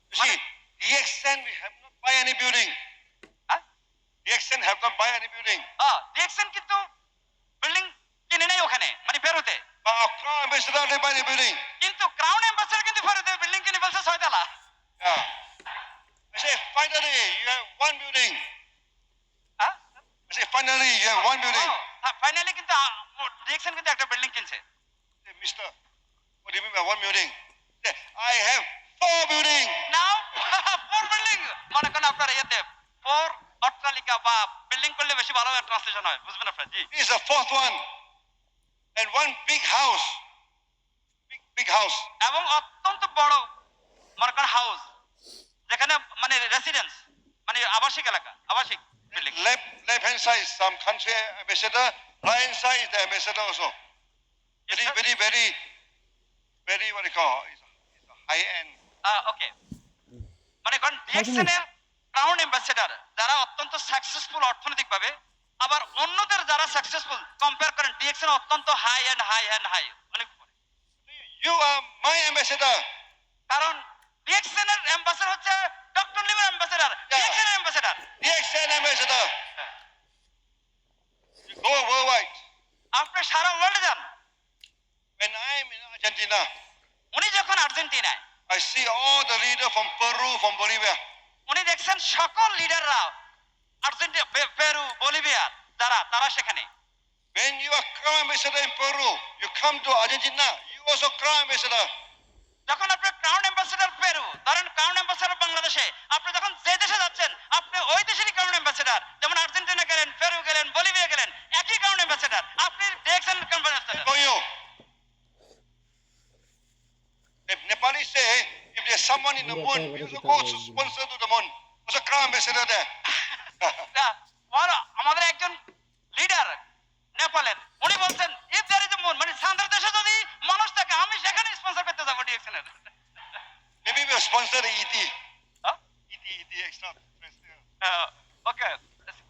You see, DXN we have not buy any building. হ্যাঁ DXN have not buy any building. DXN কিন্তু building কিনে নেই ওখানে মানে পেরুতে, But our Crown Ambassador they buy the building. কিন্তু crown ambassador কিন্তু পেরুতে building কিনে ফেলছে 6 তলা। Yeah. I say finally you have one building. হ্যাঁ I say finally you have one building. Finally কিন্তু ডিএক্সএন কিন্তু একটা বিল্ডিং কিনছে। Say, Mister, what do you mean by one building? Say, I have four building. Now 4 building মনে করেন আপনার ইয়েতে 4 অট্টালিকা বা বিল্ডিং করলে বেশি ভালো ট্রান্সলেশন হয়, বুঝবেন আপনারা? জি This is the fourth one. And one big house. Big house. এবং অত্যন্ত বড় মনে করেন হাউস, যেখানে মানে রেসিডেন্স মানে আবাসিক এলাকা, আবাসিক building. Left hand side is some country ambassador. Right hand side is the ambassador also. Yes, Very sir. very what do you call? It's a high end. ওকে মানে করেন ডিএক্সএন এর ক্রাউন অ্যাম্বাসেডর যারা অত্যন্ত successful অর্থনৈতিকভাবে, আবার অন্যদের যারা successful compare করেন ডিএক্সএন অত্যন্ত হাই অনেক উপরে। You are my ambassador. কারণ ডিএক্সএন এর অ্যাম্বাসেডর হচ্ছে ডক্টর লিমের অ্যাম্বাসেডর, ডিএক্সএন এর ambassador. DXN ambassador. You go worldwide. আপনি সারা ওয়ার্ল্ডে যান। When I'm in Argentina, উনি যখন আর্জেন্টিনায়, I see all the leaders from Peru, from Bolivia. উনি দেখছেন সকল লিডাররা আর্জেন্টিনা, পেরু, বলিভিয়া তারা সেখানে। When you are crown ambassador in Peru, you come to Argentina, you also crown ambassador. যখন আপনি crown ambassador Peru, ধরেন ক্রাউন অ্যাম্বাসেডর বাংলাদেশে, আপনি যখন যে দেশে যাচ্ছেন আপনি ওই দেশেরই ক্রাউন অ্যাম্বাসেডর। যেমন আর্জেন্টিনা গেলেন, পেরু গেলেন, বলিভিয়া গেলেন, একই ক্রাউন অ্যাম্বাসেডর, আপনি DXN crown ambassador. For you. If Nepali say, if there's someone in the moon, we also go sponsor to the moon. Also crown ambassador there. আমাদের একজন leader নেপালের, উনি বলছেন if there is a moon, মানে চাঁদের দেশে যদি মানুষ থাকে আমি সেখানে স্পন্সর করতে যাবো ডিএক্সএন এর। Maybe we'll sponsor the ET. হ্যাঁ? ET extra terrestrial. Okay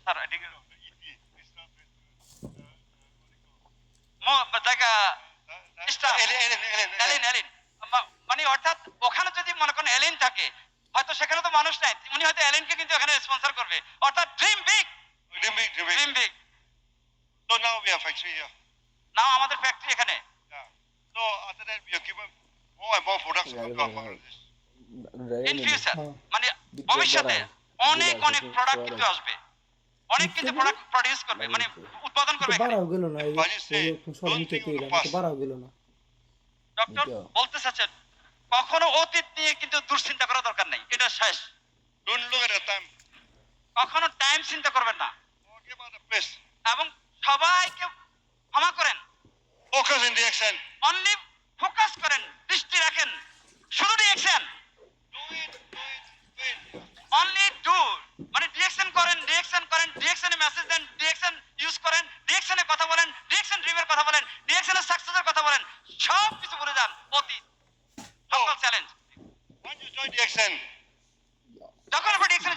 sir এদিকে ET extra জায়গা terrestrial. এলিন মানে অর্থাৎ ওখানে যদি মনে করেন এলিন থাকে, হয়তো সেখানে তো মানুষ নাই, উনি হয়তো এলিনকে কিন্তু এখানে স্পন্সর করবে। অর্থাৎ dream big. So now we have factory here. নাও আমাদের ফ্যাক্টরি এখানে। Yeah. So after that we are given more and more products to Bangladesh. In future মানে ভবিষ্যতে অনেক প্রোডাক্ট কিন্তু আসবে, অনেক কিন্তু প্রোডাক্ট প্রডিউস করবে, মানে উৎপাদন করবে এখানে। বাড়াও গেল না, But you say, সব don't নিচে think of the পেয়ে past. বাড়াও গেল না। ডক্টর বলতে চাচ্ছেন কখনো অতীত নিয়ে কিন্তু দুশ্চিন্তা করা দরকার নেই, এটা শেষ। Don't look at the time. কখনো টাইম চিন্তা করবেন না, Forget about the past. এবং সবাইকে ক্ষমা করেন। Focus in the action. Only focus করেন, দৃষ্টি রাখেন শুধু DXN. Do it. Only do মানে ডিএক্সএন করেন, ডিএক্সএন এ মেসেজ দেন, ডিএক্সএন ইউজ করেন, ডিএক্সএন এ কথা বলেন, ডিএক্সএন ড্রিমের কথা বলেন, ডিএক্সএন এর সাকসেসের কথা বলেন, সব কিছু ভুলে যান অতীত সকল challenge. Once you join the action, যখন আপনি ডিএক্সএন